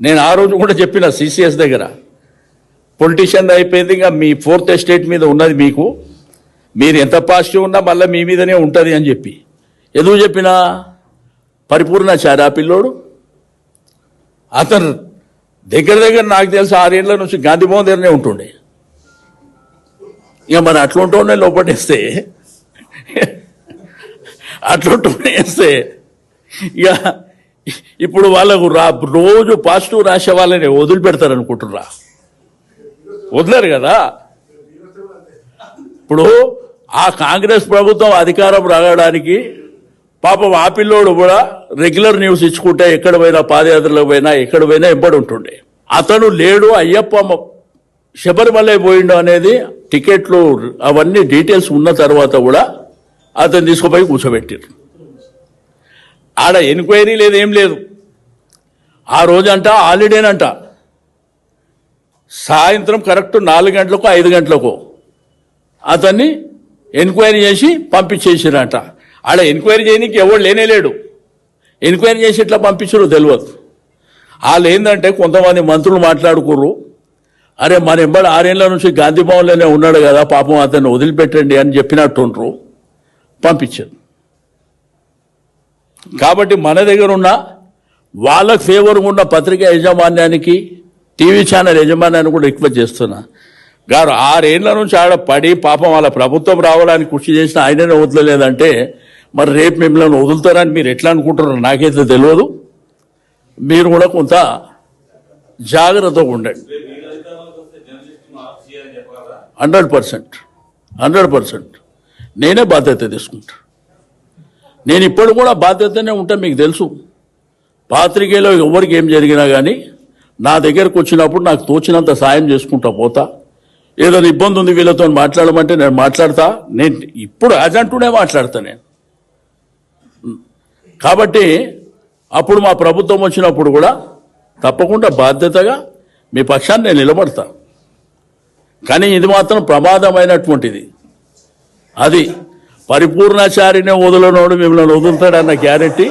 నేను ఆ రోజు కూడా చెప్పిన సిసిఎస్ దగ్గర పొలిటీషియన్ అయిపోయింది, ఇంకా మీ ఫోర్త్ ఎస్టేట్ మీద ఉన్నది మీకు, మీరు ఎంత పాజిటివ్ ఉన్నా మళ్ళీ మీ మీదనే ఉంటుంది అని చెప్పి. ఎందుకు చెప్పినా, పరిపూర్ణాచారి ఆ పిల్లోడు, అతను దగ్గర దగ్గర నాకు తెలిసి 6 ఏళ్ల నుంచి గాంధీ భవన్ దగ్గరనే ఉంటుండే. ఇక మరి అట్లుంటూనే లోపటేస్తే అట్లుంటూనేస్తే ఇక ఇప్పుడు వాళ్ళకు రోజు పాజిటివ్ రాసే వాళ్ళని వదిలిపెడతారు అనుకుంటుర్రా? వదిలేరు కదా. ఇప్పుడు ఆ కాంగ్రెస్ ప్రభుత్వం అధికారం రావడానికి పాపం ఆ పిల్లోడు కూడా రెగ్యులర్ న్యూస్ ఇచ్చుకుంటే ఎక్కడ పోయినా, పాదయాత్రలకు పోయినా ఎక్కడ పోయినా ఎంబడి ఉంటుండే. అతను లేడు, అయ్యప్ప శబరిమలై పోయిండు అనేది టికెట్లు అవన్నీ డీటెయిల్స్ ఉన్న తర్వాత కూడా అతను తీసుకుపోయి కూర్చోబెట్టారు. ఆడ ఎంక్వైరీ లేదు, ఏం లేదు. ఆ రోజంట హాలిడేనంట. సాయంత్రం కరెక్ట్ 4 గంటలకు 5 గంటలకు అతన్ని ఎంక్వైరీ చేసి పంపించేసారంట. ఆడ ఎంక్వైరీ చేయడానికి ఎవడు లేనేలేడు. ఎంక్వైరీ చేసి ఎట్లా పంపించారో తెలియదు. వాళ్ళు ఏంటంటే కొంతమంది మంత్రులు మాట్లాడుకుర్రు, అరే మన ఎంబడి 6 ఏళ్ల నుంచి గాంధీ భవన్లోనే ఉన్నాడు కదా, పాపం అతన్ని వదిలిపెట్టండి అని చెప్పినట్టుండ్రు, పంపించారు. కాబట్టి మన దగ్గర ఉన్న వాళ్ళకు ఫేవర్గా ఉన్న పత్రికా యాజమాన్యానికి, టీవీ ఛానల్ యజమాన్యాన్ని కూడా రిక్వెస్ట్ చేస్తున్నా, గారు 6 ఏళ్ల నుంచి ఆడ పడి పాపం వాళ్ళ ప్రభుత్వం రావడానికి కృషి చేసిన ఆయననే వదలలేదంటే మరి రేపు మిమ్మల్ని వదులుతారని మీరు ఎట్లా అనుకుంటారో నాకైతే తెలియదు. మీరు కూడా కొంత జాగ్రత్తగా ఉండండి. 100% నేనే బాధ్యత తీసుకుంటా. నేను ఇప్పుడు కూడా బాధ్యతనే ఉంటా. మీకు తెలుసు, పాత్రికేయులో ఎవరికి ఏం జరిగినా కానీ నా దగ్గరకు వచ్చినప్పుడు నాకు తోచినంత సాయం చేసుకుంటా పోతా. ఏదైనా ఇబ్బంది ఉంది వీళ్ళతో మాట్లాడమంటే నేను మాట్లాడతా. నేను ఇప్పుడు అజంటూనే మాట్లాడతా నేను. కాబట్టి అప్పుడు మా ప్రభుత్వం వచ్చినప్పుడు కూడా తప్పకుండా బాధ్యతగా మీ పక్షాన్ని నేను నిలబడతా. కానీ ఇది మాత్రం ప్రమాదమైనటువంటిది. అది పరిపూర్ణాచారినే వదలనోడు మిమ్మల్ని వదులుతాడన్న గ్యారెంటీ